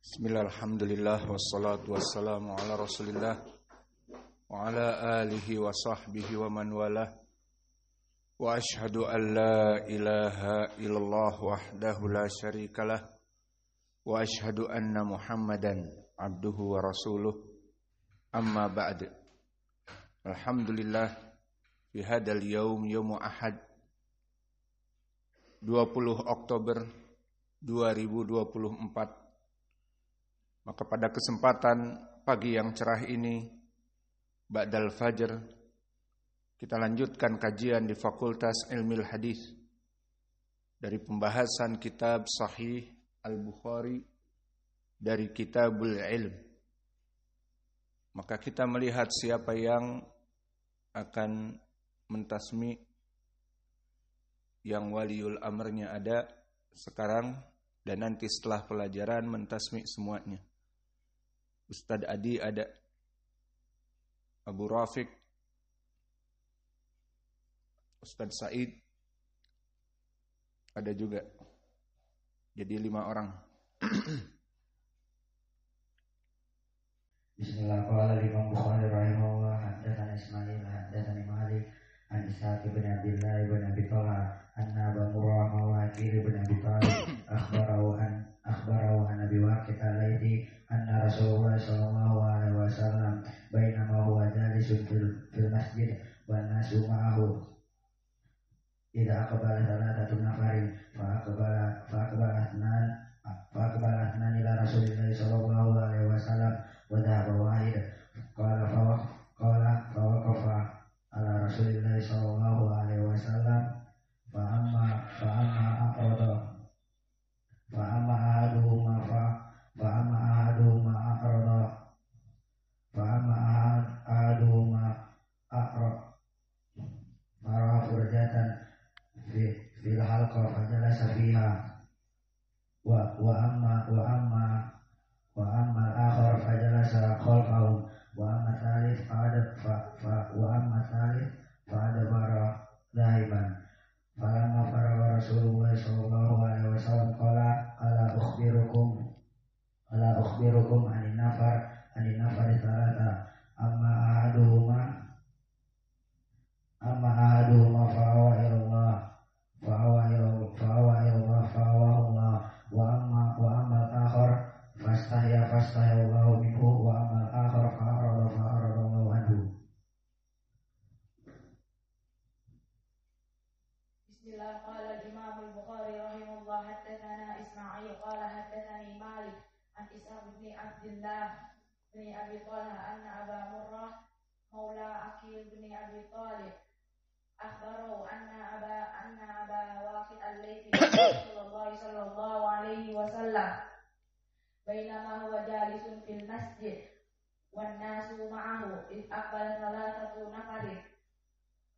Bismillah, alhamdulillah, wassalatu wassalamu ala rasulillah wa ala alihi wa sahbihi wa man walah. Wa ashhadu an la ilaha illallah wahdahu la syarikalah wa ashhadu anna muhammadan abduhu wa rasuluh. Amma ba'd. Alhamdulillah, fi hadal yaum, yaumu ahad, 20 Oktober 2024. Maka pada kesempatan pagi yang cerah ini, ba'dal fajr, kita lanjutkan kajian di Fakultas Ilmil Hadis dari pembahasan kitab Sahih Al-Bukhari dari Kitabul Ilm. Maka kita melihat siapa yang akan mentasmi, yang waliul amrnya ada sekarang dan nanti setelah pelajaran mentasmi semuanya. Ustadz Adi ada, Abu Rafiq, Ustadz Said ada juga. Jadi 5 orang. Bismillahirrahmanirrahim. Bukhari rahimahullah, haddatsana Ismail, haddatsani Malik, an Ishaq bin Abdullah bin Abi Talha, anna Abu Murrah mawakil bin Abi Talib akhbarahu an Abi Waqid al-Laythi anna Rasulullah sallallahu alaihi wasallam bainama huwa jalisun fil masjid wan nasu ma'ahu idza aqbala thalathatu nafarin fa aqbala athnan ila Rasulillah sallallahu alaihi wasallam wa dhahaba wahid qala fa waqafa ala Rasulillah sallallahu alaihi wasallam fa amma ahaduhuma marah furjatan fil halqa fajalasa fiha wa amma al-akhar fajalasa khalfahu wa amma thalith fa'adabara dhahiban falamma faragha Rasulullah sallallahu alaihi wasallam qala ala ukhbirukum anin nafar thalatha amma ahaduhuma fa'awa ilallah wa amma al-akhar fastahya Allahu minhu wa amma al-akhar fa'arada Allahu anhu. Bismillah. Qala Imam Al-Bukhari rahimahullah, haddatsana Ismail qala haddatsani Malik an Ishaq bin Abdullah bin Abi Talha anna Aba Murrah maula Aqil bin Abi Talib akhbarahu anna Aba Waqid al-Laythi Rasulullah sallallahu alaihi wasallam bainama huwa jalisun fil masjid wan nasu ma'ahu id aqbala thalathatu nafarin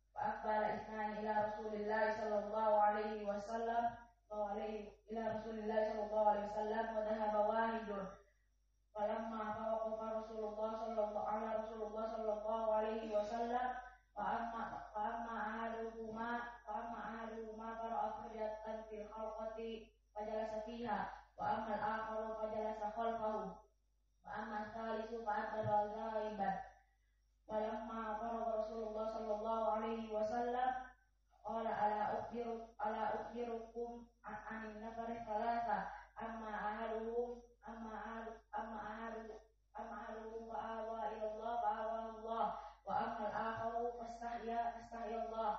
fa aqbala ithnan ila Rasulillah sallallahu alaihi wasallam wa dhahaba wahidun falamma waqafa Rasulullah sallallahu alaihi wasallam fa amma ahaduhuma qara'a furjatan fil halqati fajalasa fiha wa amma al-akharu fajalasa khalfahu wa amma al-thalithu fa'adbara ghaiban falamma faragha Rasulullah sallallahu alaihi wasallam qala ala ukhbirukum anin nafari thalatha amma ahaduhum fa'awa ilallah Allah wa amma al-akharu fastahya Allah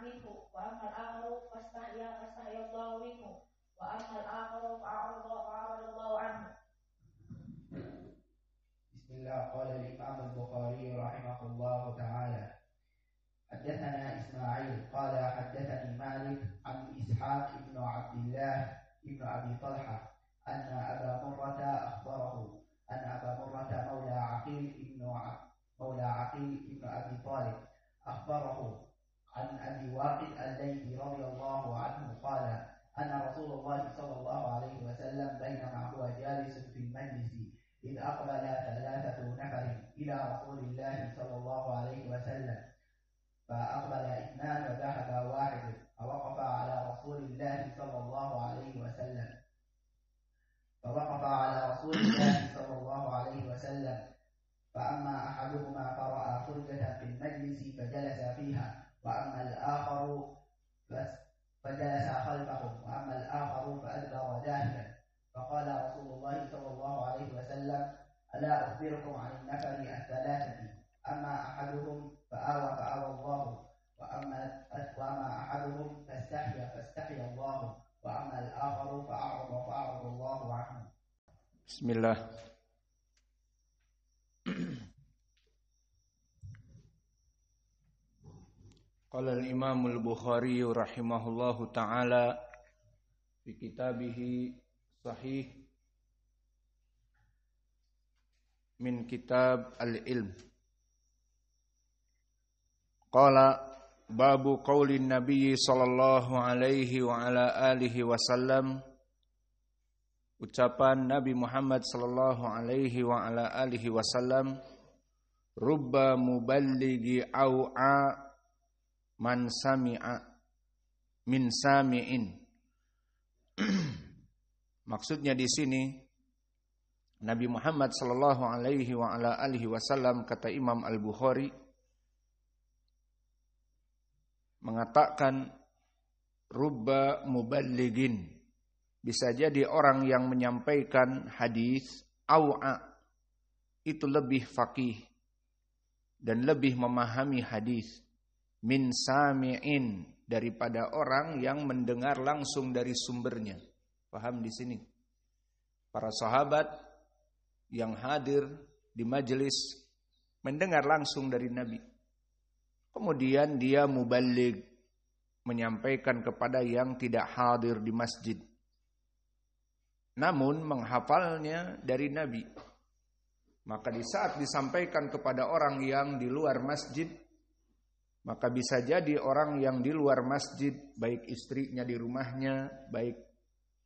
minhu wa amma al-akharu fastahya Allah minhu wa amma al-akharu fa'arada Allah anhu. Bismillah. Qala al-Imam Al-Bukhari rahimahullah ta'ala, haddatsana Ismail qala haddatsani Malik an Ishaq ibn Abdullah ibn Abi Talha anna Aba Murrah akhbarahu anna Aba Murrah maula Aqil ibn Abi Talib akhbarahu an Abi Waqid al-Laythi radiyallahu anhu qala anna Rasulullah sallallahu alaihi wasallam bainama huwa jalisun fil majlis إذ أقبل 3 نفر إلى رسول الله صلى الله عليه وسلم فأقبل 2 وذهب 1 فوقف على رسول الله صلى الله عليه وسلم فوقف على رسول الله صلى الله عليه وسلم فأما أحدهما فرأى فرجة في المجلس فجلس فيها وأما الآخر فجلس خلفه وأما الآخر فأدبر ذاهبا فقال رسول الله صلى الله عليه وسلم ألا أخبركم عن النفر الثلاثة أما أحدهم فآوى الله وأما أحدهم فاستحيا الله وأما الآخر فأعرض الله عنه. بسم الله. قال الإمام البخاري رحمه الله تعالى في كتابه صحيح من كتاب العلم قال باب قول النبي صلى الله عليه وعلى آله وسلم ucapan Nabi Muhammad sallallahu alaihi wa ala alihi wasallam rubba muballighi au'a man sami'a min sami'in. Maksudnya di sini Nabi Muhammad sallallahu alaihi wa ala alihi wasallam, kata Imam Al-Bukhari, mengatakan rubba muballighin, bisa jadi orang yang menyampaikan hadis au'a itu lebih faqih dan lebih memahami hadis min sami'in, daripada orang yang mendengar langsung dari sumbernya. Paham di sini? Para sahabat yang hadir di majelis mendengar langsung dari Nabi. Kemudian dia muballigh, menyampaikan kepada yang tidak hadir di masjid, namun menghafalnya dari Nabi. Maka di saat disampaikan kepada orang yang di luar masjid, maka bisa jadi orang yang di luar masjid, baik istrinya di rumahnya, baik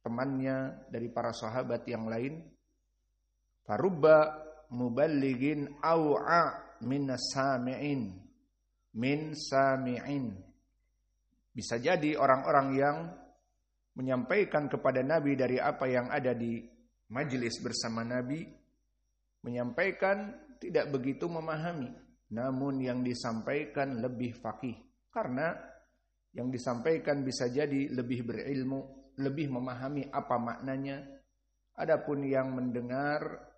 temannya dari para sahabat yang lain, farubba muballighin au'a min sami'in. Bisa jadi orang-orang yang menyampaikan kepada Nabi dari apa yang ada di majelis bersama Nabi, menyampaikan tidak begitu memahami, namun yang disampaikan lebih faqih, karena yang disampaikan bisa jadi lebih berilmu, lebih memahami apa maknanya. Adapun yang mendengar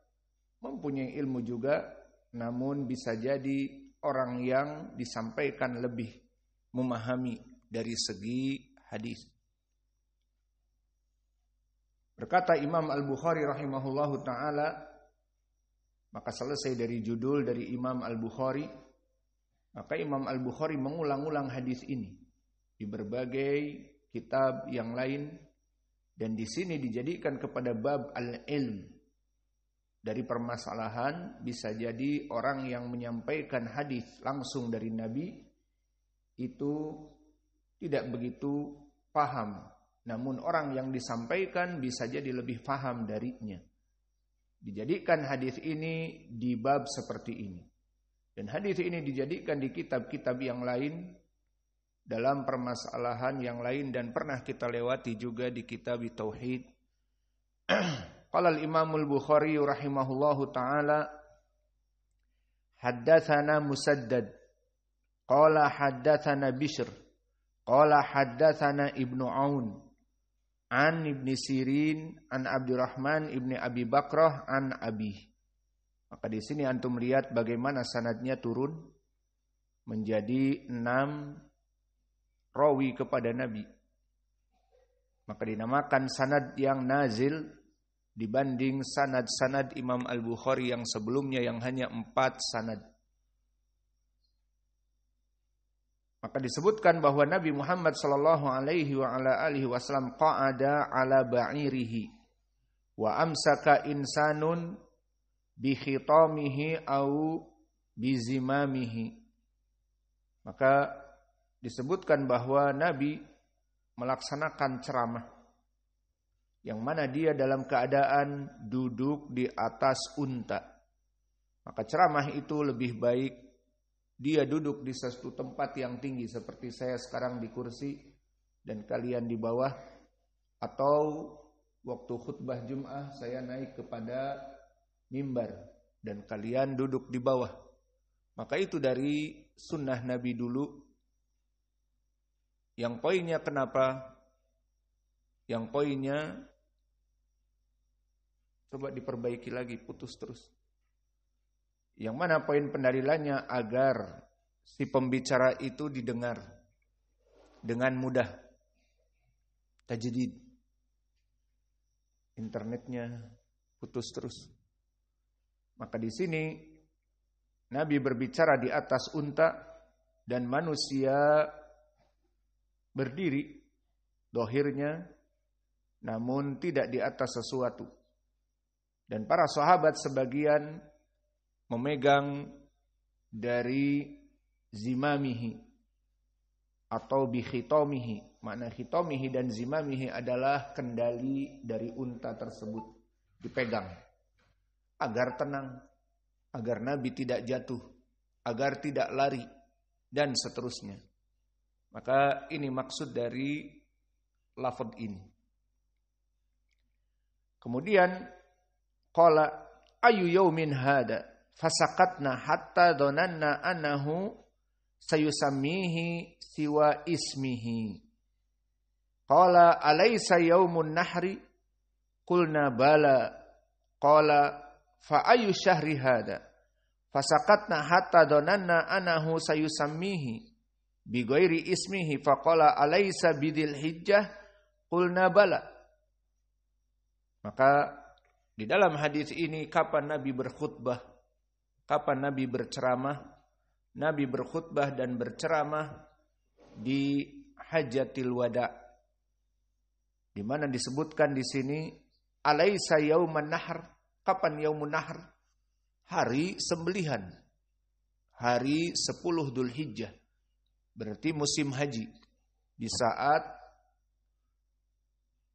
mempunyai ilmu juga, namun bisa jadi orang yang disampaikan lebih memahami dari segi hadis. Berkata Imam Al-Bukhari rahimahullahu ta'ala, maka selesai dari judul dari Imam Al-Bukhari, maka Imam Al-Bukhari mengulang-ulang hadis ini di berbagai kitab yang lain, dan di sini dijadikan kepada bab al-ilm. Dari permasalahan bisa jadi orang yang menyampaikan hadis langsung dari Nabi itu tidak begitu paham, namun orang yang disampaikan bisa jadi lebih paham darinya. Dijadikan hadis ini di bab seperti ini. Dan hadis ini dijadikan di kitab-kitab yang lain, dalam permasalahan yang lain, dan pernah kita lewati juga di kitab Tauhid. Qala al-Imam al-Bukhari rahimahullahu ta'ala, haddatsana Musaddad, qala haddatsana Bishr, qala haddatsana Ibnu Aun, an Ibni Sirin, an Abdurrahman Ibni Abi Bakrah, an Abi. Maka di sini antum lihat bagaimana sanadnya turun menjadi 6 rawi kepada Nabi. Maka dinamakan sanad yang nazil dibanding sanad-sanad Imam Al-Bukhari yang sebelumnya yang hanya 4 sanad. Maka disebutkan bahwa Nabi Muhammad sallallahu alaihi wa ala alihi wasallam qa'ada ala ba'irihi wa amsaka insanun bi khitamihi au bi zimamihi. Maka disebutkan bahwa Nabi melaksanakan ceramah yang mana dia dalam keadaan duduk di atas unta. Maka ceramah itu lebih baik dia duduk di sesuatu tempat yang tinggi seperti saya sekarang di kursi dan kalian di bawah, atau waktu khutbah Jum'ah saya naik kepada mimbar dan kalian duduk di bawah. Maka itu dari sunnah Nabi dulu. Yang poinnya kenapa? Yang poinnya coba diperbaiki lagi, putus terus. Yang mana poin pendalilannya agar si pembicara itu didengar dengan mudah. Tajdid. Internetnya putus terus. Maka di sini Nabi berbicara di atas unta dan manusia berdiri dohirnya namun tidak di atas sesuatu. Dan para sahabat sebagian memegang dari zimamihi atau bikhitomihi. Makna khitomihi dan zimamihi adalah kendali dari unta tersebut dipegang agar tenang, agar Nabi tidak jatuh, agar tidak lari dan seterusnya. Maka ini maksud dari lafaz ini. Kemudian qala ayu yaumin hada fasaqatna hatta dhananna annahu sayusammihi siwa ismihi. Qala alaysa yaumun nahri qulna bala qala fa ayu syahri hada fasaqatna hatta dhananna annahu sayusammihi bi ghairi ismihi faqala alaysa bidil hijjah qulna bala. Maka di dalam hadis ini kapan Nabi berkhutbah, kapan Nabi berceramah? Nabi berkhutbah dan berceramah di Hajjatil Wada, di mana disebutkan di sini alaisa yauman nahr. Kapan yaumun nahr? Hari sembelihan, hari 10 Dzulhijjah, berarti musim haji, di saat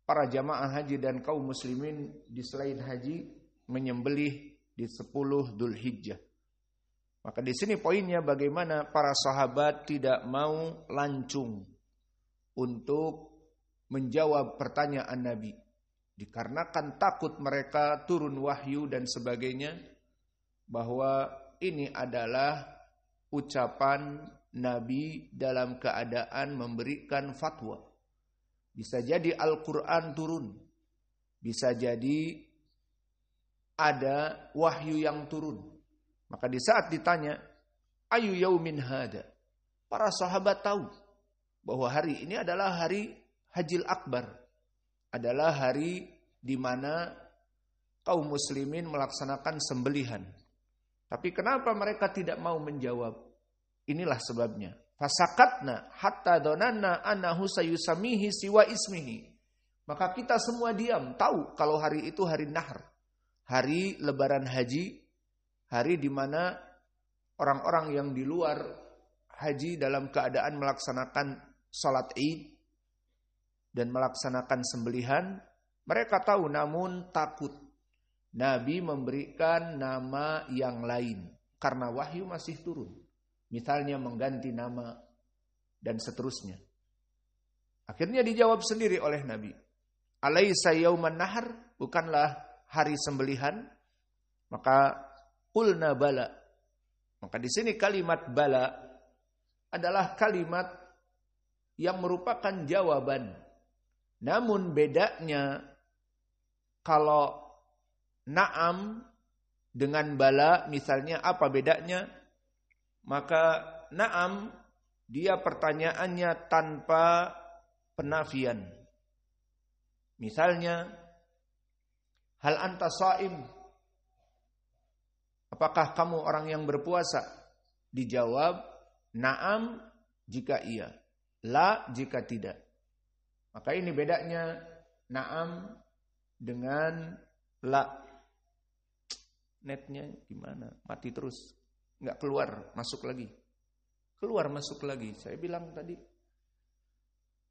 para jamaah haji dan kaum muslimin di selain haji menyembelih di 10 Dzulhijjah. Maka di sini poinnya bagaimana para sahabat tidak mau lancung untuk menjawab pertanyaan Nabi. Dikarenakan takut mereka turun wahyu dan sebagainya, bahwa ini adalah ucapan Nabi dalam keadaan memberikan fatwa. Bisa jadi Al-Quran turun. Bisa jadi ada wahyu yang turun. Maka di saat ditanya, ayu yaumin hada? Para sahabat tahu bahwa hari ini adalah hari Hajjil Akbar. Adalah hari di mana kaum muslimin melaksanakan sembelihan. Tapi kenapa mereka tidak mau menjawab? Inilah sebabnya. Fasakatna hatta dhananna annahu sayusamihi siwa ismihi. Maka kita semua diam, tahu kalau hari itu hari Nahr, hari lebaran haji, hari di mana orang-orang yang di luar haji dalam keadaan melaksanakan salat Id dan melaksanakan sembelihan, mereka tahu namun takut. Nabi memberikan nama yang lain karena wahyu masih turun. Misalnya mengganti nama dan seterusnya. Akhirnya dijawab sendiri oleh Nabi. Alaysa yauman nahr? Bukanlah hari sembelihan? Maka qulna bala. Maka di sini kalimat bala adalah kalimat yang merupakan jawaban. Namun bedanya kalau na'am dengan bala, misalnya apa bedanya? Maka na'am dia pertanyaannya tanpa penafian. Misalnya, hal anta shaim? Apakah kamu orang yang berpuasa? Dijawab, na'am jika iya, la jika tidak. Maka ini bedanya na'am dengan la. Netnya gimana? Mati terus. Enggak keluar, masuk lagi. Keluar, masuk lagi. Saya bilang tadi,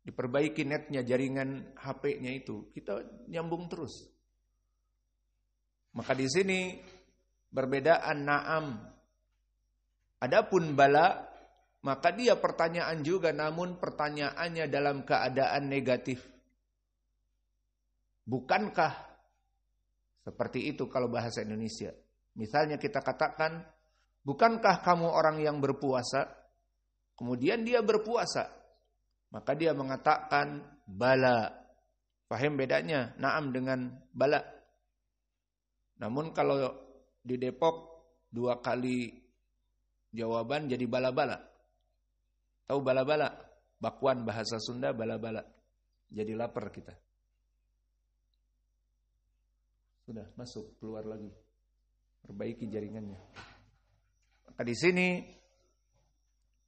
diperbaiki netnya, jaringan HP-nya itu. Kita nyambung terus. Maka di sini berbedaan na'am. Adapun bala, maka dia pertanyaan juga, namun pertanyaannya dalam keadaan negatif. Bukankah seperti itu kalau bahasa Indonesia? Misalnya kita katakan, bukankah kamu orang yang berpuasa? Kemudian dia berpuasa. Maka dia mengatakan bala. Paham bedanya? Naam dengan bala. Namun kalau di Depok 2 kali jawaban jadi bala-bala. Tahu bala-bala? Bakwan bahasa Sunda bala-bala. Jadi lapar kita. Sudah masuk, keluar lagi. Perbaiki jaringannya. Maka di sini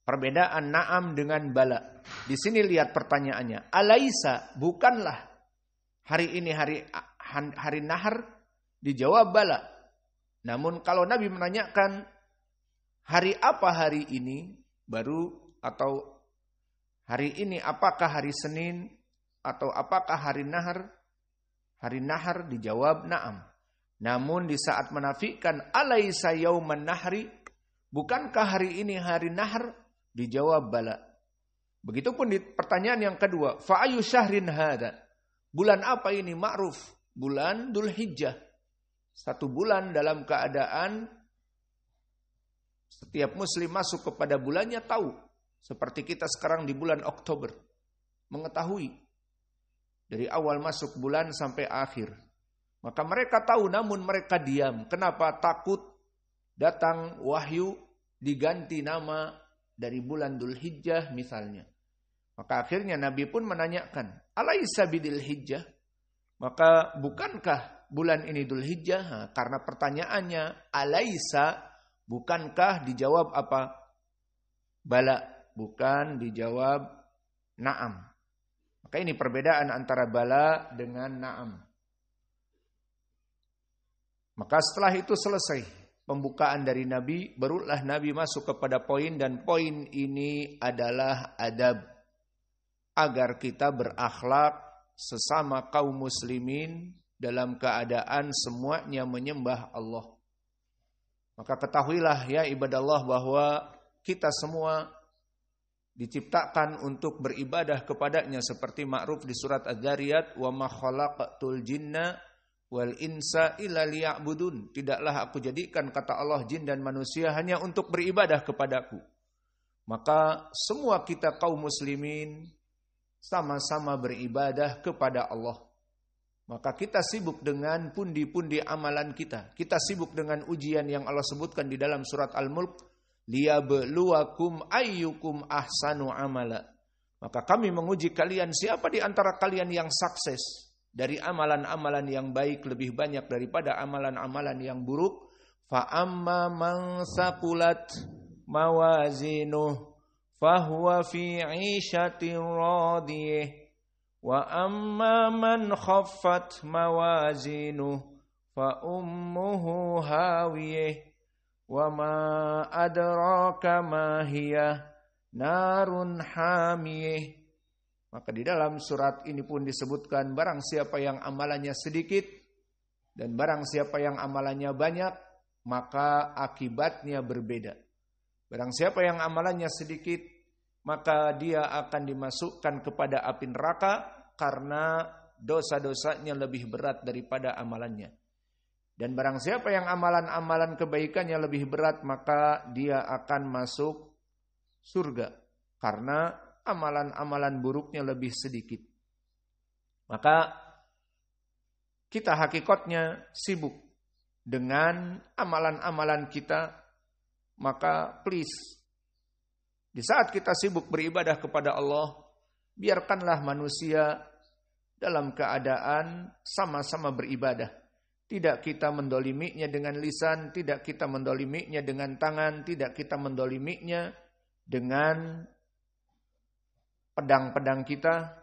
perbedaan na'am dengan bala. Di sini lihat pertanyaannya. Alaisa, bukanlah hari ini hari nahar? Dijawab bala. Namun kalau Nabi menanyakan hari apa hari ini? Baru atau hari ini apakah hari Senin? Atau apakah hari nahar? Hari nahar dijawab na'am. Namun di saat menafikan alaisa yauman nahri? Bukankah hari ini hari nahar? Dijawab bala. Begitupun di pertanyaan yang kedua. Fa'ayu syahrin hada? Bulan apa ini? Ma'ruf. Bulan Dzulhijjah. 1 bulan dalam keadaan setiap muslim masuk kepada bulannya tahu. Seperti kita sekarang di bulan Oktober. Mengetahui. Dari awal masuk bulan sampai akhir. Maka mereka tahu namun mereka diam. Kenapa? Takut datang wahyu diganti nama dari bulan Dzulhijjah misalnya. Maka akhirnya Nabi pun menanyakan. Alaisa bidil hijjah? Maka bukankah bulan ini Dzulhijjah? Karena pertanyaannya alaisa, bukankah dijawab apa? Bala, bukan dijawab na'am. Maka ini perbedaan antara bala dengan na'am. Maka setelah itu selesai pembukaan dari Nabi, barulah Nabi masuk kepada poin, dan poin ini adalah adab. Agar kita berakhlak sesama kaum muslimin dalam keadaan semuanya menyembah Allah. Maka ketahuilah ya ibadallah bahwa kita semua diciptakan untuk beribadah kepadanya seperti ma'ruf di surat Az-Zariyat, wa ma khalaqtul jinna wal insa illa liya'budun. Tidaklah aku jadikan, kata Allah, jin dan manusia hanya untuk beribadah kepadaku. Maka semua kita kaum muslimin sama-sama beribadah kepada Allah. Maka kita sibuk dengan pundi-pundi amalan kita. Kita sibuk dengan ujian yang Allah sebutkan di dalam surat Al-Mulk. Liyabluwakum ayyukum ahsanu amala. Maka kami menguji kalian siapa di antara kalian yang sukses dari amalan-amalan yang baik lebih banyak daripada amalan-amalan yang buruk. Fa amma man saqulat mawazinuh fahuwa fi 'ishatin radiyah. Wa amma man khaffat mawazinuh fa ummuhu hawiyah. Wa ma adraka ma hiya narun hamiyah. Maka di dalam surat ini pun disebutkan barang siapa yang amalannya sedikit dan barang siapa yang amalannya banyak, maka akibatnya berbeda. Barang siapa yang amalannya sedikit, maka dia akan dimasukkan kepada api neraka karena dosa-dosanya lebih berat daripada amalannya. Dan barang siapa yang amalan-amalan kebaikannya lebih berat, maka dia akan masuk surga karena amalan-amalan buruknya lebih sedikit. Maka kita hakikatnya sibuk dengan amalan-amalan kita. Maka please, di saat kita sibuk beribadah kepada Allah, biarkanlah manusia dalam keadaan sama-sama beribadah. Tidak kita mendoliminya dengan lisan, tidak kita mendoliminya dengan tangan, tidak kita mendoliminya dengan pedang-pedang kita.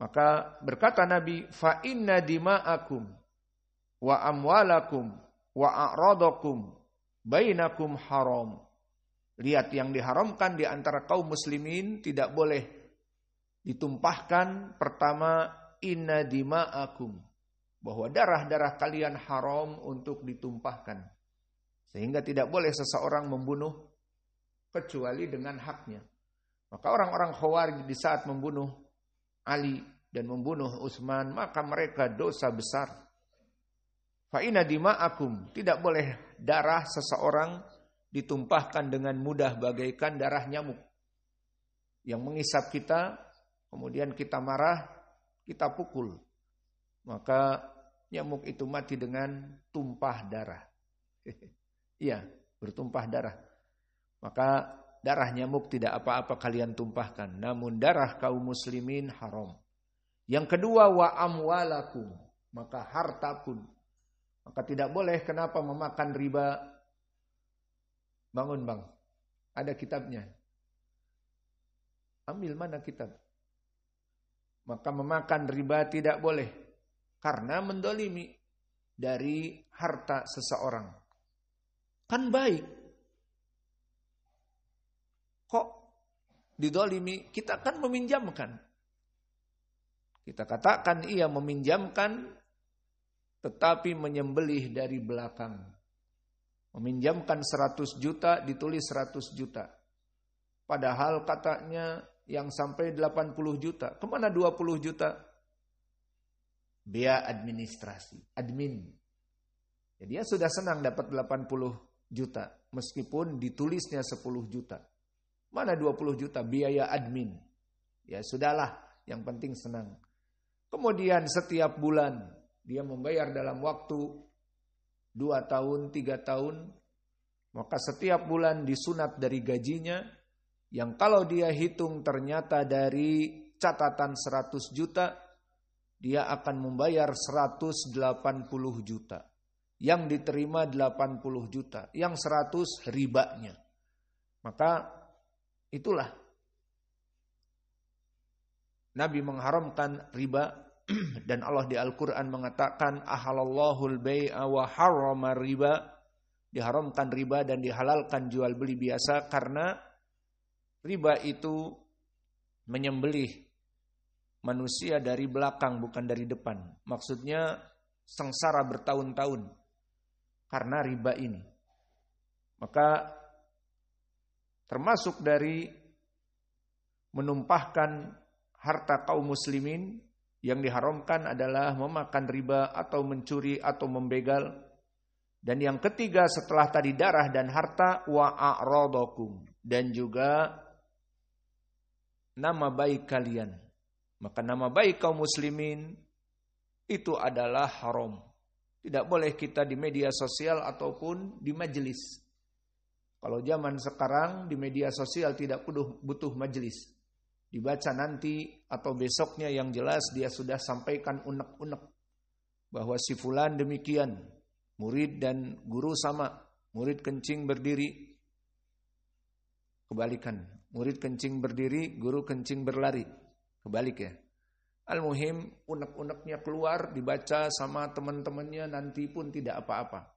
Maka berkata Nabi, fa inna dima'akum wa amwalakum wa a'radakum bainakum haram. Lihat, yang diharamkan di antara kaum muslimin tidak boleh ditumpahkan. Pertama, inna dima'akum, bahwa darah-darah kalian haram untuk ditumpahkan. Sehingga tidak boleh seseorang membunuh kecuali dengan haknya. Maka orang-orang Khawarij di saat membunuh Ali dan membunuh Utsman, maka mereka dosa besar. Fa inna dima'akum, tidak boleh darah seseorang ditumpahkan dengan mudah bagaikan darah nyamuk yang mengisap kita, kemudian kita marah, kita pukul. Maka nyamuk itu mati dengan tumpah darah. Iya, bertumpah darah. Maka darah nyamuk tidak apa-apa kalian tumpahkan, namun darah kaum muslimin haram. Yang kedua, wa amwalakum, maka harta pun. Maka tidak boleh kenapa memakan riba. Bangun bang, ada kitabnya. Ambil mana kitab. Maka memakan riba tidak boleh. Karena mendolimi dari harta seseorang. Kan baik. Kok didolimi? Kita kan meminjamkan. Kita katakan ia meminjamkan, tetapi menyembelih dari belakang. Meminjamkan 100 juta, ditulis 100 juta. Padahal katanya yang sampai 80 juta. Kemana 20 juta? Biaya administrasi, admin. Jadi dia sudah senang dapat 80 juta. Meskipun ditulisnya 10 juta. Mana 20 juta? Biaya admin. Ya sudahlah, yang penting senang. Kemudian setiap bulan dia membayar dalam waktu 2 tahun, 3 tahun. Maka setiap bulan disunat dari gajinya. Yang kalau dia hitung ternyata dari catatan 100 juta. Dia akan membayar 180 juta. Yang diterima 80 juta. Yang 100 ribanya. Maka itulah. Nabi mengharamkan riba. Dan Allah di Al-Quran mengatakan ahalallahul bai'a wa harrama riba. Diharamkan riba dan dihalalkan jual beli biasa. Karena riba itu menyembelih manusia dari belakang bukan dari depan. Maksudnya sengsara bertahun-tahun karena riba ini. Maka termasuk dari menumpahkan harta kaum muslimin yang diharamkan adalah memakan riba atau mencuri atau membegal. Dan yang ketiga setelah tadi darah dan harta, wa a'radakum, dan juga nama baik kalian. Maka nama baik kaum muslimin itu adalah haram. Tidak boleh kita di media sosial ataupun di majelis. Kalau zaman sekarang di media sosial tidak butuh majelis. Dibaca nanti atau besoknya yang jelas dia sudah sampaikan unek-unek. Bahwa si fulan demikian. Murid dan guru sama. Murid kencing berdiri. Kebalikan. Murid kencing berdiri, guru kencing berlari. Kebalik ya. Al-muhim unek-uneknya keluar dibaca sama teman-temannya nanti pun tidak apa-apa.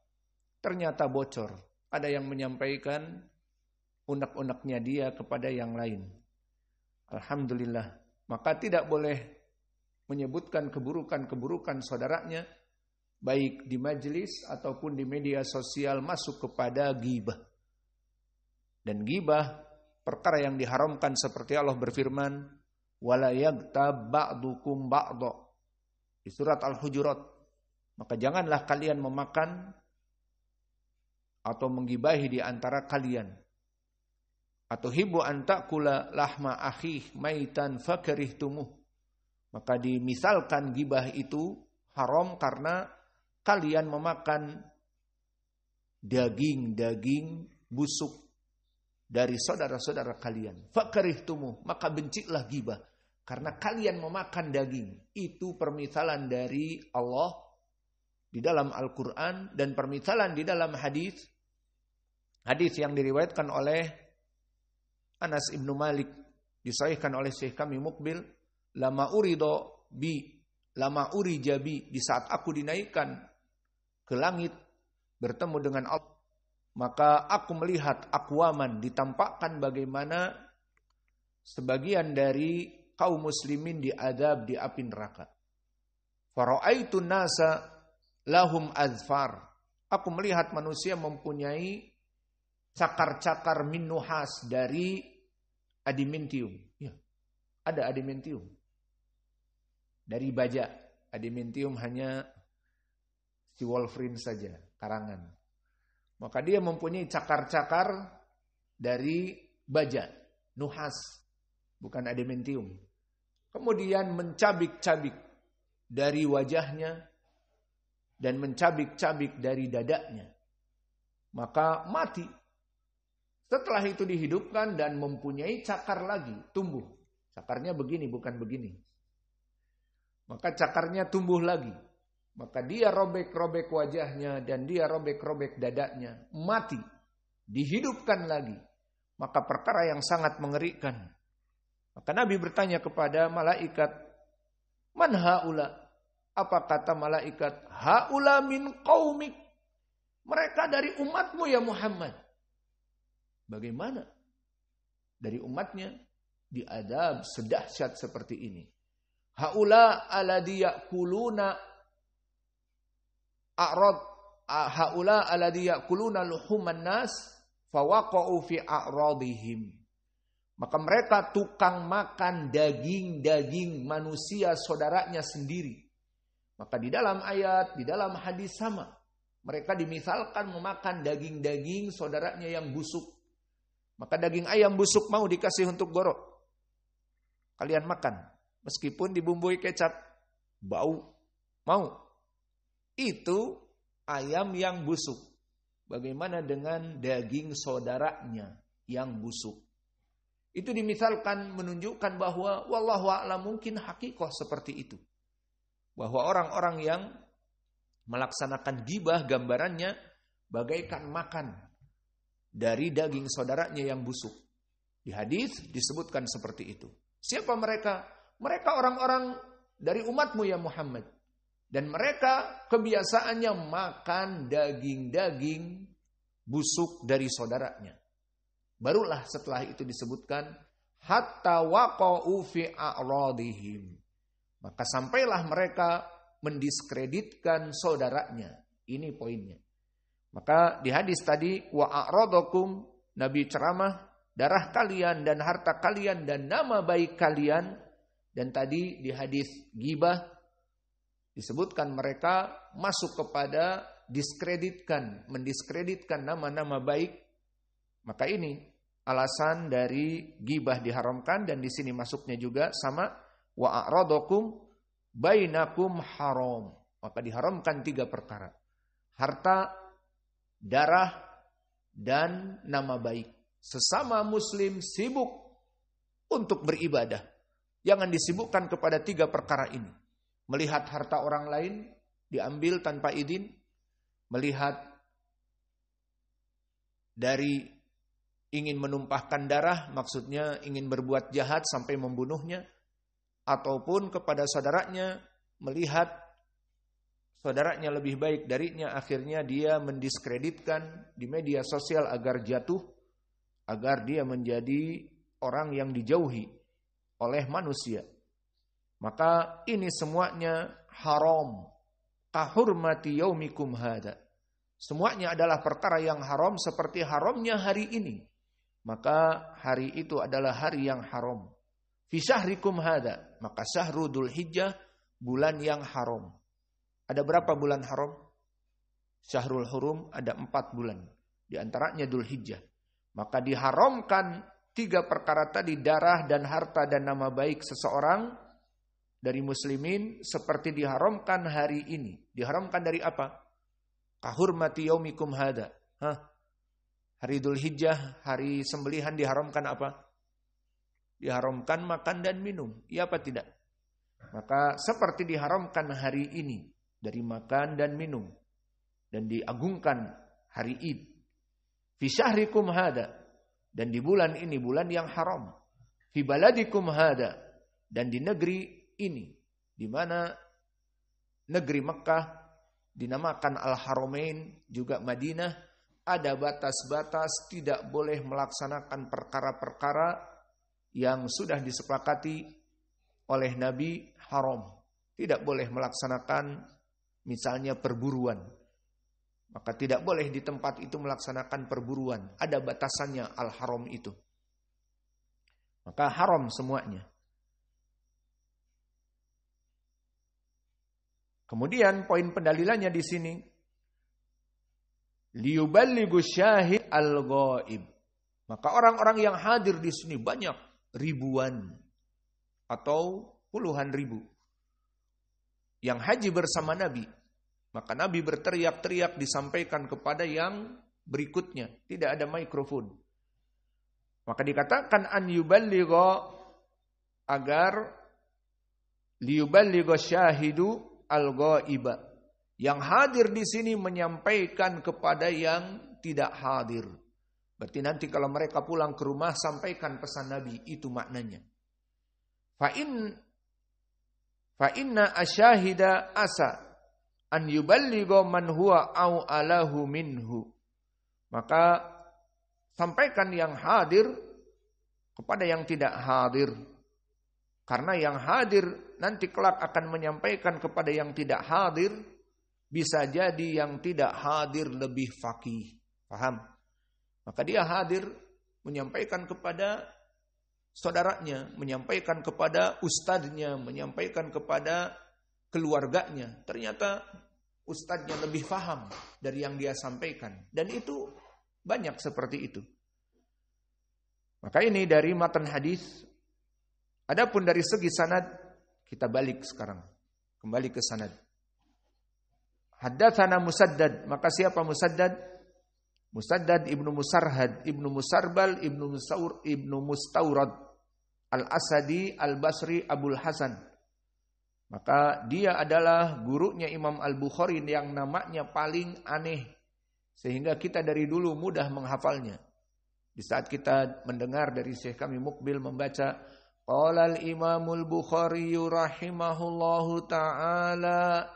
Ternyata bocor. Ada yang menyampaikan unek-uneknya dia kepada yang lain. Alhamdulillah. Maka tidak boleh menyebutkan keburukan-keburukan saudaranya. Baik di majelis ataupun di media sosial masuk kepada ghibah. Dan ghibah perkara yang diharamkan seperti Allah berfirman. Wala yaghtab ba'dukum ba'dha. Di surat Al-Hujurat. Maka janganlah kalian memakan atau menggibahi di antara kalian. Atau hibu an ta'kula lahma akhih maitan fakarihtumuh. Maka dimisalkan gibah itu haram karena kalian memakan daging-daging busuk dari saudara-saudara kalian. Fakarihtumuh, maka bencilah gibah karena kalian memakan daging. Itu permisalan dari Allah di dalam Al-Qur'an dan permisalan di dalam hadis. Hadis yang diriwayatkan oleh Anas ibnu Malik disahihkan oleh Syekh kami Mukbil, lama urija bi, di saat aku dinaikkan ke langit bertemu dengan Allah, maka aku melihat aqwaman, ditampakkan bagaimana sebagian dari kaum muslimin diadab di api neraka. Fara'aitu nasa lahum azfar, aku melihat manusia mempunyai cakar-cakar min nuhas dari adimentium. Ya, ada adimentium. dari baja. Adamantium hanya si Wolverine saja, karangan. Maka dia mempunyai cakar-cakar dari baja, nuhas, bukan adamantium. Kemudian mencabik-cabik dari wajahnya dan mencabik-cabik dari dadanya. Maka mati. Setelah itu dihidupkan dan mempunyai cakar lagi, tumbuh. Cakarnya begini, bukan begini. Maka cakarnya tumbuh lagi. Maka dia robek-robek wajahnya dan dia robek-robek dadanya. Mati. Dihidupkan lagi. Maka perkara yang sangat mengerikan. Maka Nabi bertanya kepada malaikat, "Man haula?" Apa kata malaikat? "Haula min qaumik." Mereka dari umatmu ya Muhammad. Bagaimana? Dari umatnya diadab sedahsyat seperti ini. Haula alladhi ya'kuluna a'rad haula alladhi ya'kuluna luhuman nas fawaqa'u fi a'radihim. Maka mereka tukang makan daging-daging manusia saudaranya sendiri. Maka di dalam ayat, di dalam hadis sama. Mereka dimisalkan memakan daging-daging saudaranya yang busuk. Maka daging ayam busuk mau dikasih untuk gorok. Kalian makan. Meskipun dibumbui kecap. Bau. Mau. Itu ayam yang busuk. Bagaimana dengan daging saudaranya yang busuk? Itu dimisalkan menunjukkan bahwa wallahu a'lam mungkin hakikoh seperti itu. Bahwa orang-orang yang melaksanakan gibah gambarannya bagaikan makan dari daging saudaranya yang busuk. Di hadis disebutkan seperti itu. Siapa mereka? Mereka orang-orang dari umatmu ya Muhammad. Dan mereka kebiasaannya makan daging-daging busuk dari saudaranya. Barulah setelah itu disebutkan hatta waqa'u fi a'radihim. Maka sampailah mereka mendiskreditkan saudaranya. Ini poinnya. Maka di hadis tadi wa a'radakum, Nabi ceramah, darah kalian dan harta kalian dan nama baik kalian. Dan tadi di hadis ghibah disebutkan mereka masuk kepada mendiskreditkan nama-nama baik. Maka ini alasan dari ghibah diharamkan, dan di sini masuknya juga sama wa a'radakum bainakum haram. Maka diharamkan 3 perkara. Harta, darah, dan nama baik. Sesama muslim sibuk untuk beribadah. Jangan disibukkan kepada 3 perkara ini. Melihat harta orang lain diambil tanpa izin. Melihat dari ingin menumpahkan darah, maksudnya ingin berbuat jahat sampai membunuhnya. Ataupun kepada saudaranya, melihat saudaranya lebih baik darinya, akhirnya dia mendiskreditkan di media sosial agar jatuh, agar dia menjadi orang yang dijauhi oleh manusia. Maka ini semuanya haram. Kahurmati yaumikum hada. Semuanya adalah perkara yang haram seperti haramnya hari ini. Maka hari itu adalah hari yang haram. Fi syahrikum hada. Maka syahrul Dzulhijjah, bulan yang haram. Ada berapa bulan haram? Syahrul Hurum ada 4 bulan. Di antaranya Dzulhijjah. Maka diharamkan 3 perkara tadi, darah dan harta dan nama baik seseorang dari muslimin seperti diharamkan hari ini. Diharamkan dari apa? Kahurmati yaumikum hada. Hari Dzulhijjah, hari sembelihan diharamkan apa? Diharamkan makan dan minum. Iya apa tidak? Maka seperti diharamkan hari ini dari makan dan minum. Dan diagungkan hari Id. Fi syahrikum hada. Dan di bulan ini, bulan yang haram. Fi baladikum hada. Dan di negeri ini. Di mana negeri Mekah dinamakan Al-Haramain, juga Madinah. Ada batas-batas, tidak boleh melaksanakan perkara-perkara yang sudah disepakati oleh Nabi haram. Tidak boleh melaksanakan misalnya perburuan. Maka tidak boleh di tempat itu melaksanakan perburuan. Ada batasannya al-haram itu. Maka haram semuanya. Kemudian poin pendalilannya di sini, liyuballighu syahid al-ghaib. Maka orang-orang yang hadir di sini banyak, ribuan atau puluhan ribu yang haji bersama Nabi. Maka Nabi berteriak-teriak disampaikan kepada yang berikutnya, tidak ada mikrofon. Maka dikatakan an yuballigha, agar liyuballigha syahidu al-ghaiba, yang hadir di sini menyampaikan kepada yang tidak hadir. Berarti nanti kalau mereka pulang ke rumah sampaikan pesan Nabi, itu maknanya. Fa inna asyahida asa an yuballigha man huwa au alahu minhu. Maka sampaikan yang hadir kepada yang tidak hadir. Karena yang hadir nanti kelak akan menyampaikan kepada yang tidak hadir, bisa jadi yang tidak hadir lebih faqih. Paham? Maka dia hadir menyampaikan kepada saudaranya, menyampaikan kepada ustadznya, menyampaikan kepada keluarganya. Ternyata ustadznya lebih paham dari yang dia sampaikan. Dan itu banyak seperti itu. Maka ini dari matan hadis. Adapun dari segi sanad, kita balik sekarang. Kembali ke sanad. Haddatsana Musaddad. Maka siapa Musaddad? Musaddad ibnu Musarhad, ibnu Musarbal, ibnu Mustawrad, Al-Asadi, Al-Basri, Abul Hasan. Maka dia adalah gurunya Imam Al-Bukhari yang namanya paling aneh. Sehingga kita dari dulu mudah menghafalnya. Di saat kita mendengar dari Syekh kami Mukbil membaca, qala al-Imamul Bukhari rahimahullahu ta'ala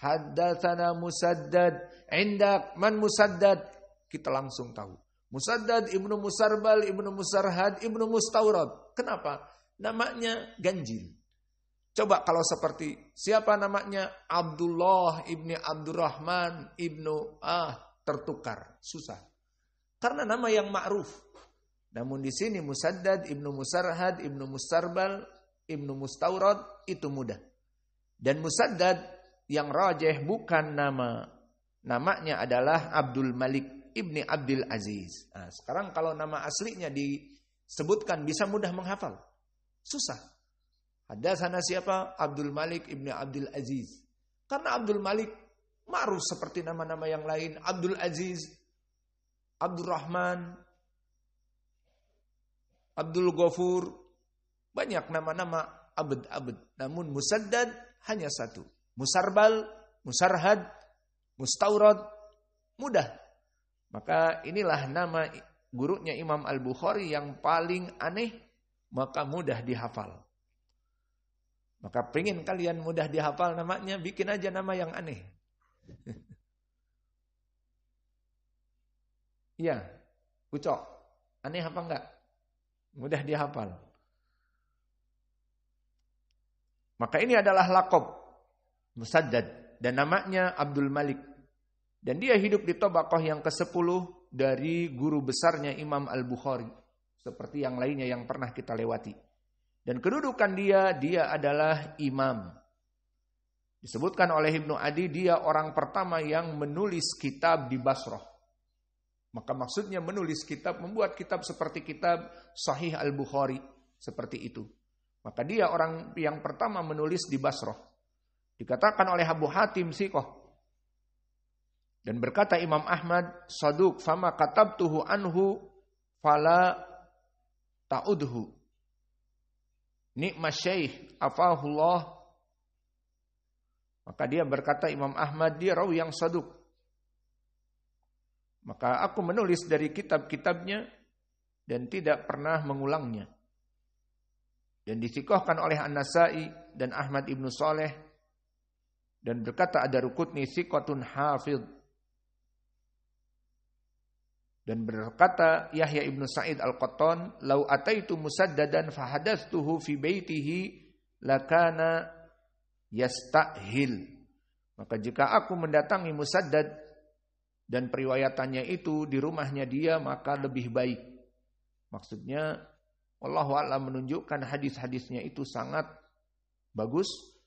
haddatsana Musaddad. Indak man Musaddad? Kita langsung tahu. Musaddad ibnu Musarbal, ibnu Musarhad, ibnu Mustawrad. Kenapa? Namanya ganjil. Coba kalau seperti siapa namanya? Abdullah ibni Abdurrahman ibnu tertukar, susah. Karena nama yang ma'ruf. Namun di sini Musaddad ibnu Musarhad, ibnu Mustarbal, ibnu Mustawrad itu mudah. Dan Musaddad yang rajih bukan nama. Namanya adalah Abdul Malik ibni Abdul Aziz. Nah, sekarang kalau nama aslinya disebutkan bisa mudah menghafal. Susah. Haddatsana siapa? Abdul Malik ibni Abdul Aziz. Karena Abdul Malik ma'ruf seperti nama-nama yang lain. Abdul Aziz, Abdul Rahman, Abdul Ghafur. Banyak nama-nama abad-abad. Namun Musaddad hanya satu. Musarbal, Musarhad, Mustawrad, mudah. Maka inilah nama gurunya Imam Al-Bukhari yang paling aneh, maka mudah dihafal. Maka pengen kalian mudah dihafal namanya, bikin aja nama yang aneh. Iya, Ucok, aneh apa enggak? Mudah dihafal. Maka ini adalah laqab Musaddad dan namanya Abdul Malik. Dan dia hidup di tabaqah yang ke-10 dari guru besarnya Imam Al-Bukhari. Seperti yang lainnya yang pernah kita lewati. Dan kedudukan dia adalah imam. Disebutkan oleh Ibnu Adi, dia orang pertama yang menulis kitab di Basrah. Maka maksudnya menulis kitab, membuat kitab seperti kitab Sahih Al-Bukhari. Seperti itu. Maka dia orang yang pertama menulis di Basrah. Dikatakan oleh Abu Hatim Siqah. Dan berkata Imam Ahmad, Saduq fama katabtuhu anhu fala ta'udhu. Ni'ma syaikh afahullah. Maka dia berkata Imam Ahmad, dia rawi yang saduq. Maka aku menulis dari kitab-kitabnya dan tidak pernah mengulangnya. Dan disikohkan oleh An-Nasai dan Ahmad ibnu Saleh. Dan berkata Ad-Darqutni thiqatun hafidh. Dan berkata Yahya ibnu Sa'id Al-Qattan, "Lau ataitu Musaddadan fahadastuhu fi baitihi lakana yastahil." Maka jika aku mendatangi Musaddad dan periwayatannya itu di rumahnya dia, maka lebih baik. Maksudnya wallahu a'lam menunjukkan hadis-hadisnya itu sangat bagus.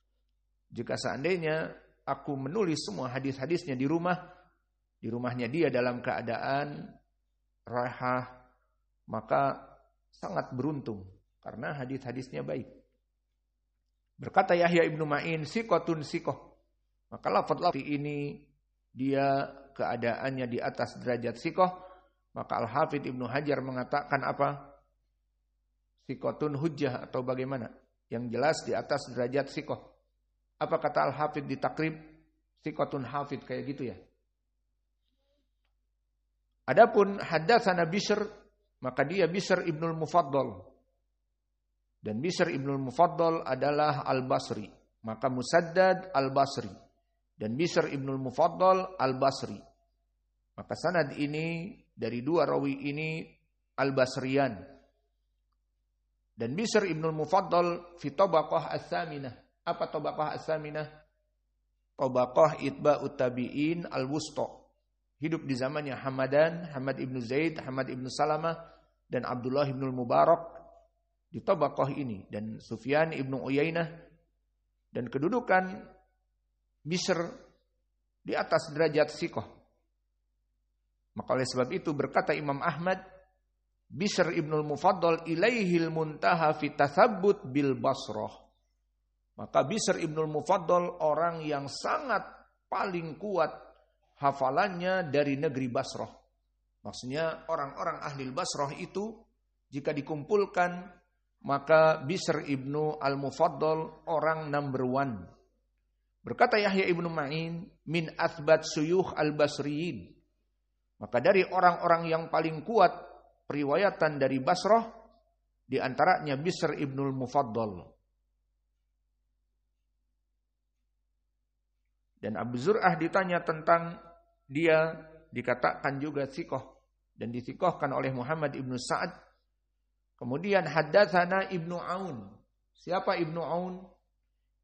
Jika seandainya aku menulis semua hadis-hadisnya di rumahnya dia dalam keadaan rahah, maka sangat beruntung karena hadis-hadisnya baik. Berkata Yahya ibnu Ma'in, siqatun siqah. Maka lafaz ini dia keadaannya di atas derajat siqah. Maka Al-Hafidz Ibnu Hajar mengatakan apa? Siqatun hujjah atau bagaimana? Yang jelas di atas derajat siqah. Apa kata Al-Hafidz di Takrib? Siqatun hafidz, kayak gitu ya. Adapun haddatsana Bishr, maka dia Bishr ibnul Mufaddal. Dan Bishr ibnul Mufaddal adalah Al-Basri. Maka Musaddad Al-Basri. Dan Bishr ibnul Mufaddal Al-Basri. Maka sanad ini dari dua rawi ini Al-Basriyan. Dan Bishr ibnul Mufaddal fi tabaqah as-saminah. Apa tabaqah as-saminah? Tabaqah itba'ut tabi'in al-wusta. Hidup di zamannya Hamad ibnu Zaid, Hamad ibnu Salamah, dan Abdullah ibnu Mubarak di tabaqah ini. Dan Sufyan ibnu Uyainah. Dan kedudukan Bishr di atas derajat siqah. Maka oleh sebab itu berkata Imam Ahmad, Bishr ibnul Mufaddal ilaihil muntaha fi tathabbut bil Basrah. Maka Bishr ibnul Mufaddal orang yang sangat paling kuat hafalannya dari negeri Basrah. Maksudnya orang-orang ahli Basrah itu jika dikumpulkan maka Bishr ibnu al-Mufaddal orang number one. Berkata Yahya ibnu Ma'in min athbat suyukh al-Basriyin. Maka dari orang-orang yang paling kuat periwayatan dari Basrah di antaranya Bishr ibnu al-Mufaddal. Dan Abu Zur'ah ditanya tentang dia, dikatakan juga siqah dan disiqahkan oleh Muhammad ibnu Sa'ad. Kemudian haddatsana Ibnu Aun. Siapa Ibnu Aun?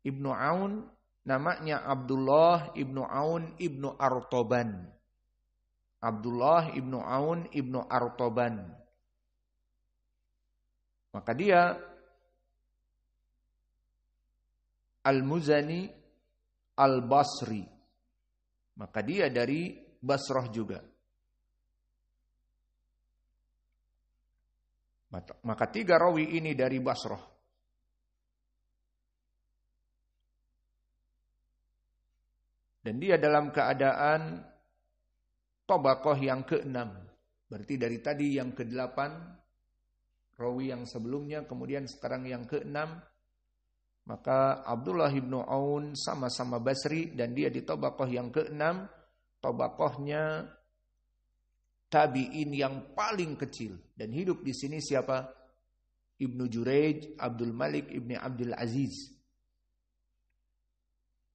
Ibnu Aun namanya Abdullah ibnu Aun ibnu Artoban. Abdullah ibnu Aun ibnu Artoban. Maka dia Al-Muzani Al-Basri. Maka dia dari Basrah juga. Maka tiga rawi ini dari Basrah. Dan dia dalam keadaan tabaqah yang ke-6. Berarti dari tadi yang ke-8, rawi yang sebelumnya, kemudian sekarang yang ke-6. Maka Abdullah ibnu Aun sama-sama Basri dan dia di tabaqah yang ke-6, tabaqahnya tabi'in yang paling kecil. Dan hidup di sini siapa? Ibnu Jurayj, Abdul Malik ibni Abdul Aziz.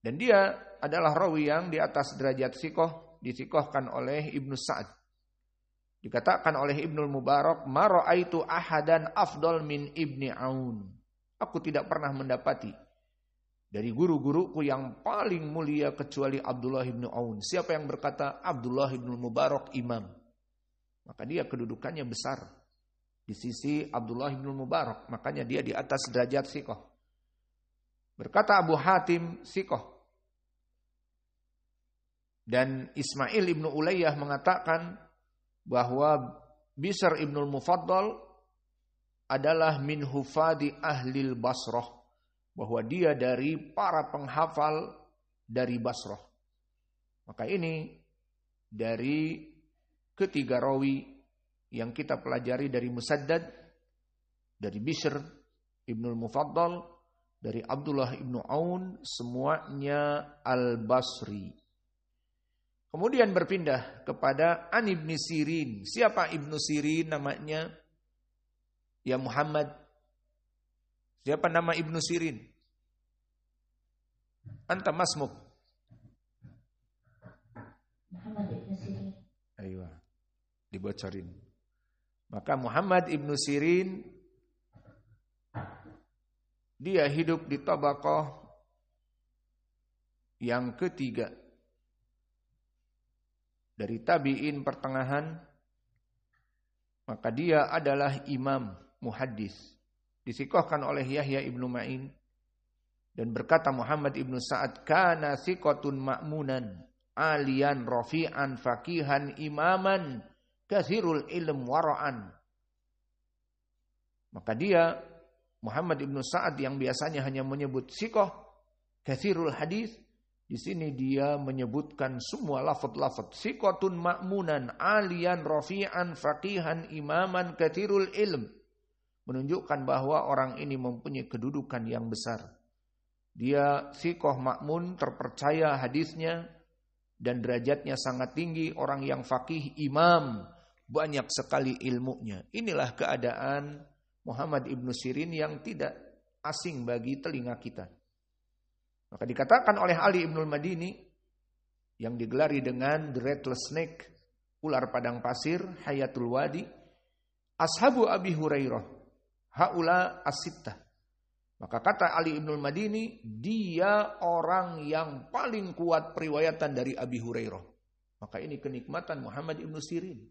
Dan dia adalah rawi yang di atas derajat siqah, disiqahkan oleh Ibnu Sa'ad. Dikatakan oleh Ibnul Mubarak, ma ra'aitu ahadan afdal min Ibni Aun. Aku tidak pernah mendapati dari guru-guruku yang paling mulia kecuali Abdullah ibnu Aun. Siapa yang berkata? Abdullah ibnu Mubarak imam. Maka dia kedudukannya besar di sisi Abdullah ibnu Mubarak. Makanya dia di atas derajat siqah. Berkata Abu Hatim siqah. Dan Ismail ibnu Ulayyah mengatakan bahwa Bishr ibnul Mufaddal adalah min hufadi ahlil Basrah, bahwa dia dari para penghafal dari Basrah. Maka ini dari ketiga rawi yang kita pelajari dari Musaddad, dari Bishr ibnul Mufaddal, dari Abdullah ibnu Aun, semuanya Al-Basri. Kemudian berpindah kepada An Ibn Sirin. Siapa Ibnu Sirin namanya? Ya Muhammad. Siapa nama Ibnu Sirin? Anta masmuk. Muhammad ibnu Sirin. Ayo, dibocorin. Maka Muhammad ibnu Sirin dia hidup di tabaqah yang ketiga dari tabi'in pertengahan. Maka dia adalah imam muhaddis. Disiqahkan oleh Yahya ibnu Ma'in. Dan berkata Muhammad ibnu Sa'ad, kana thiqatun ma'munan, aliyan rafi'an faqihan imaman, kathirul ilm wara'an. Maka dia, Muhammad ibnu Sa'ad yang biasanya hanya menyebut thiqah, kathirul hadis, di sini dia menyebutkan semua lafaz-lafaz. Thiqatun ma'munan, aliyan rafi'an faqihan imaman, kathirul ilm. Menunjukkan bahwa orang ini mempunyai kedudukan yang besar. Dia thiqah ma'mun, terpercaya hadisnya, dan derajatnya sangat tinggi, orang yang faqih, imam, banyak sekali ilmunya. Inilah keadaan Muhammad ibnu Sirin yang tidak asing bagi telinga kita. Maka dikatakan oleh Ali ibnul Madini, yang digelari dengan The Rattlesnake Snake, ular padang pasir, Hayatul Wadi, ashabu Abi Hurairah, haula as-sittah. Maka kata Ali ibnul Madini, dia orang yang paling kuat periwayatan dari Abi Hurairah. Maka ini kenikmatan Muhammad ibnu Sirin.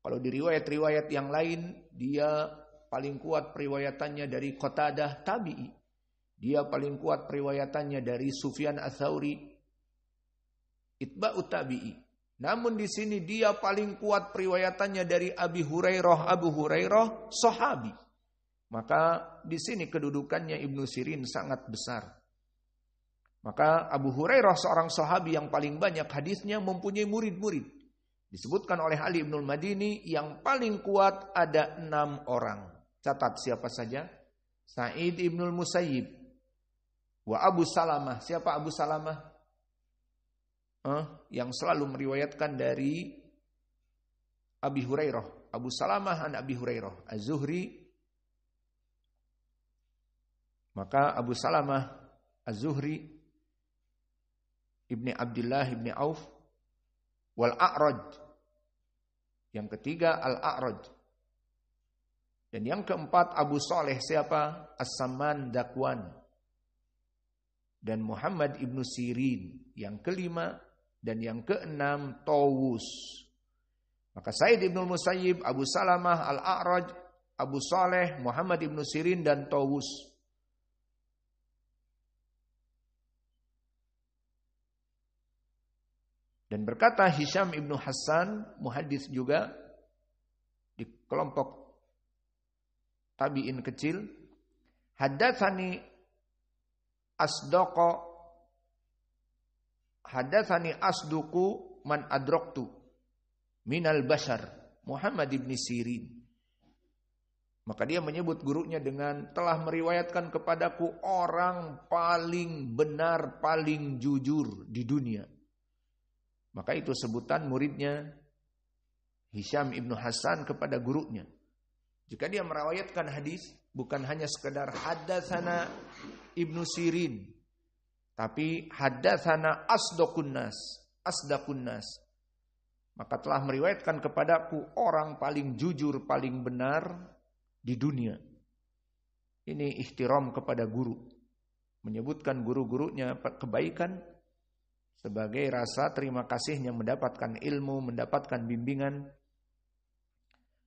Kalau di riwayat-riwayat yang lain, dia paling kuat periwayatannya dari Qatadah tabi'i. Dia paling kuat periwayatannya dari Sufyan ats-Tsauri, itba'ut tabi'i. Namun di sini dia paling kuat periwayatannya dari Abi Hurairah. Abu Hurairah sahabi. Maka di sini kedudukannya Ibnu Sirin sangat besar. Maka Abu Hurairah seorang sahabi yang paling banyak hadisnya, mempunyai murid-murid. Disebutkan oleh Ali ibnul Madini yang paling kuat ada 6 orang. Catat siapa saja? Sa'id ibnul Musayyib. Wa Abu Salamah. Siapa Abu Salamah? Yang selalu meriwayatkan dari Abi Hurairah. Abu Salamah an Abi Hurairah. Az-Zuhri. Maka Abu Salamah Az-Zuhri Ibni Abdullah Ibni Auf. Wal A'raj. Yang ketiga Al-A'raj. Dan yang keempat Abu Saleh siapa? As-Samman Dakwan. Dan Muhammad ibnu Sirin. Yang kelima dan yang keenam Tawus. Maka Sa'id ibnul Musayyib, Abu Salamah, Al-A'raj, Abu Saleh, Muhammad ibnu Sirin dan Tawus. Dan berkata Hisham ibnu Hasan, muhadis juga di kelompok tabi'in kecil, haddatsani asduku man adraktu minal bashar, Muhammad ibn Sirin. Maka dia menyebut gurunya dengan telah meriwayatkan kepadaku orang paling benar, paling jujur di dunia. Maka itu sebutan muridnya Hisham ibnu Hasan kepada gurunya. Jika dia meriwayatkan hadis, bukan hanya sekedar haddatsana Ibnu Sirin, tapi haddatsana asdaqun nas. Maka telah meriwayatkan kepadaku orang paling jujur, paling benar di dunia. Ini ihtiram kepada guru. Menyebutkan guru-gurunya kebaikan sebagai rasa terima kasihnya mendapatkan ilmu, mendapatkan bimbingan.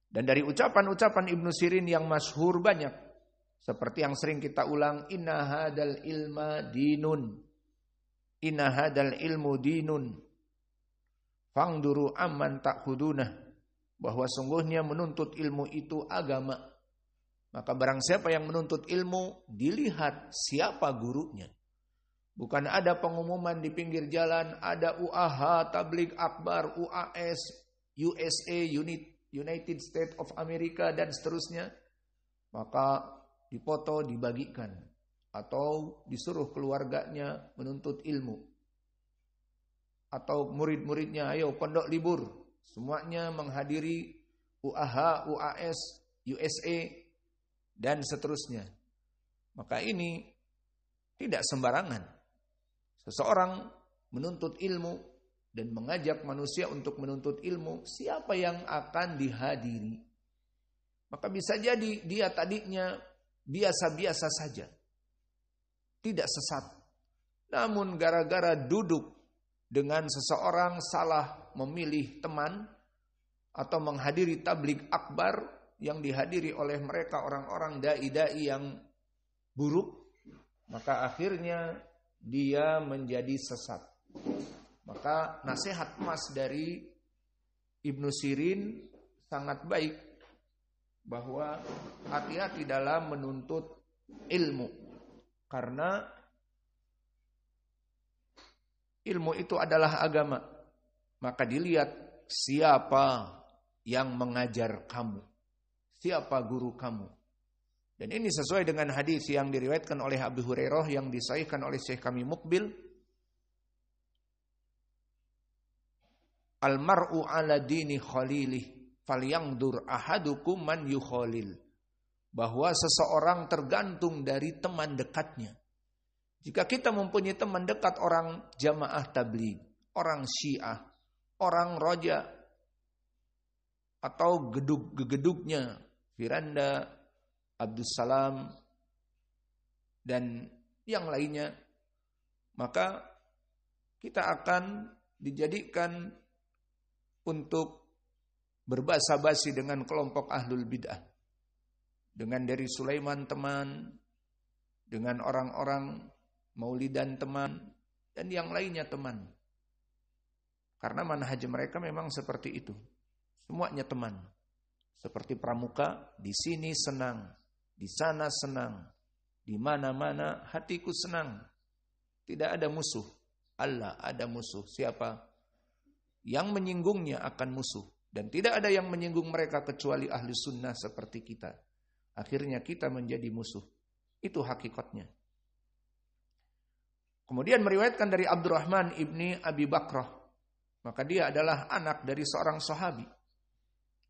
Dan dari ucapan-ucapan Ibnu Sirin yang masyhur banyak. Seperti yang sering kita ulang, inna hadal ilma dinun. Inna hadal ilmu dinun. Fangduru amman ta'khudunah. Bahwa sungguhnya menuntut ilmu itu agama. Maka barang siapa yang menuntut ilmu, dilihat siapa gurunya. Bukan ada pengumuman di pinggir jalan, ada UAH, Tabligh Akbar, UAS, USA, United States of America, dan seterusnya. Maka dipoto, dibagikan. Atau disuruh keluarganya menuntut ilmu. Atau murid-muridnya, ayo pondok libur. Semuanya menghadiri UAH, UAS, USA, dan seterusnya. Maka ini tidak sembarangan. Seseorang menuntut ilmu dan mengajak manusia untuk menuntut ilmu, siapa yang akan dihadiri? Maka bisa jadi dia tadinya biasa-biasa saja, tidak sesat. Namun gara-gara duduk dengan seseorang salah memilih teman atau menghadiri tabligh akbar yang dihadiri oleh mereka orang-orang dai-dai yang buruk, maka akhirnya dia menjadi sesat. Maka nasihat emas dari Ibnu Sirin sangat baik, bahwa hati-hati dalam menuntut ilmu, karena ilmu itu adalah agama. Maka dilihat siapa yang mengajar kamu, siapa guru kamu. Dan ini sesuai dengan hadis yang diriwayatkan oleh Abu Hurairah yang disahihkan oleh Syekh kami Muqbil. Al-mar'u ala dini khalilih falyangdur ahadukum man yukhalil. Bahwa seseorang tergantung dari teman dekatnya. Jika kita mempunyai teman dekat orang jamaah tabligh, orang Syiah, orang Roja, atau gedug-gedugnya Firanda, Abdus Salam, dan yang lainnya, maka kita akan dijadikan untuk berbasa-basi dengan kelompok ahlul bid'ah. Dengan dari Sulaiman teman, dengan orang-orang Maulidan teman, dan yang lainnya teman. Karena manhaj mereka memang seperti itu. Semuanya teman. Seperti pramuka, di sini senang, di sana senang, di mana-mana hatiku senang. Tidak ada musuh. Allah ada musuh. Siapa? Yang menyinggungnya akan musuh. Dan tidak ada yang menyinggung mereka kecuali ahli sunnah seperti kita. Akhirnya kita menjadi musuh. Itu hakikatnya. Kemudian meriwayatkan dari Abdurrahman ibni Abi Bakrah. Maka dia adalah anak dari seorang sahabi.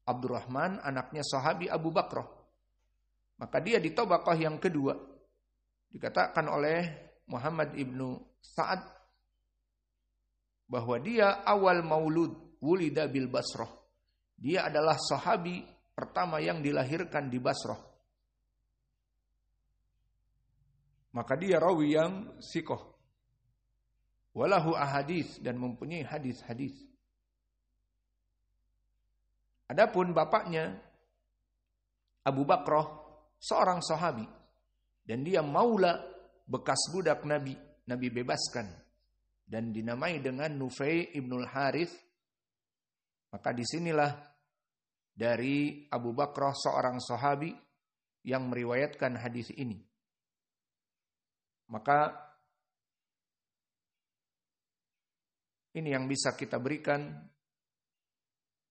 Abdurrahman anaknya sahabi Abu Bakrah. Maka dia di tabaqah yang kedua. Dikatakan oleh Muhammad ibnu Sa'ad bahwa dia awal maulud wulida bil Basrah. Dia adalah sahabi pertama yang dilahirkan di Basrah. Maka dia rawi yang siqah. Walahu ahadits, dan mempunyai hadis-hadis. Adapun bapaknya Abu Bakrah seorang sahabi, dan dia maula bekas budak Nabi bebaskan dan dinamai dengan Nufai ibnul Harith. Maka disinilah dari Abu Bakrah seorang sahabi yang meriwayatkan hadis ini. Maka ini yang bisa kita berikan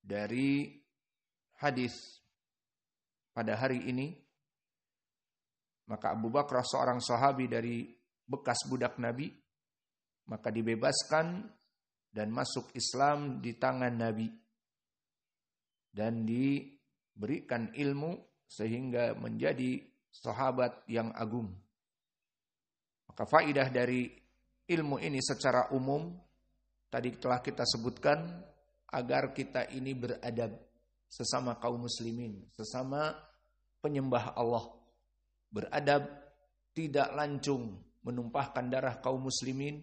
dari hadis pada hari ini. Maka Abu Bakrah seorang sahabi dari bekas budak Nabi, maka dibebaskan dan masuk Islam di tangan Nabi. Dan diberikan ilmu sehingga menjadi sahabat yang agung. Maka faidah dari ilmu ini secara umum, tadi telah kita sebutkan, agar kita ini beradab sesama kaum muslimin, sesama penyembah Allah. Beradab, tidak lancung menumpahkan darah kaum muslimin,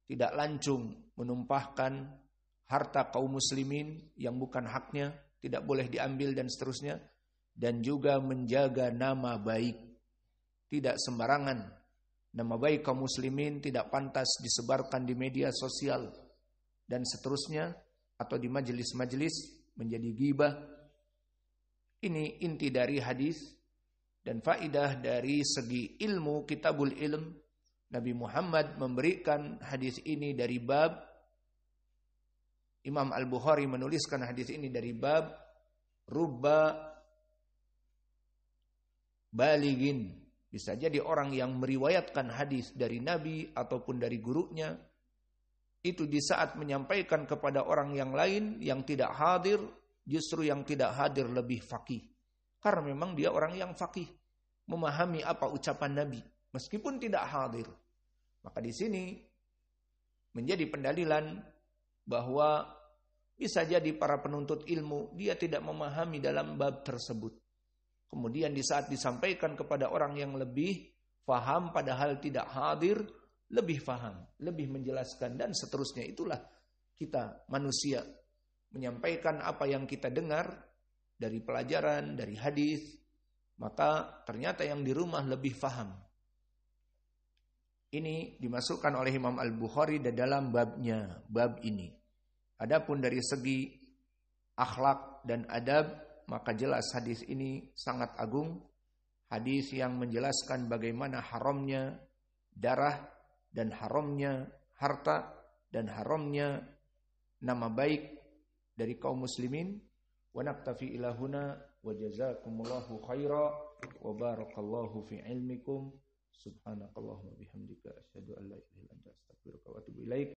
tidak lancung menumpahkan harta kaum muslimin yang bukan haknya, tidak boleh diambil dan seterusnya. Dan juga menjaga nama baik. Tidak sembarangan. Nama baik kaum muslimin tidak pantas disebarkan di media sosial dan seterusnya, atau di majelis-majelis menjadi ghibah. Ini inti dari hadis. Dan faidah dari segi ilmu, kitabul ilm, Nabi Muhammad memberikan hadis ini dari bab, Imam Al-Bukhari menuliskan hadis ini dari bab rubba baligin. Bisa jadi orang yang meriwayatkan hadis dari Nabi ataupun dari gurunya, itu di saat menyampaikan kepada orang yang lain yang tidak hadir, justru yang tidak hadir lebih faqih. Karena memang dia orang yang faqih, memahami apa ucapan Nabi meskipun tidak hadir. Maka di sini menjadi pendalilan bahwa bisa jadi para penuntut ilmu dia tidak memahami dalam bab tersebut. Kemudian di saat disampaikan kepada orang yang lebih faham padahal tidak hadir, lebih faham, lebih menjelaskan dan seterusnya. Itulah kita manusia, menyampaikan apa yang kita dengar dari pelajaran, dari hadis, maka ternyata yang di rumah lebih faham. ini dimasukkan oleh Imam Al-Bukhari dalam babnya, bab ini. Adapun dari segi akhlak dan adab, maka jelas hadis ini sangat agung. Hadis yang menjelaskan bagaimana haramnya darah dan haramnya harta dan haramnya nama baik dari kaum muslimin. Wa naktafi ila huna wa jazakumullahu khaira wa barakallahu fi ilmikum. Subhanakallahumma bihamdika asyhadu an la ilaha illa anta astaghfiruka wa atubu ilaik.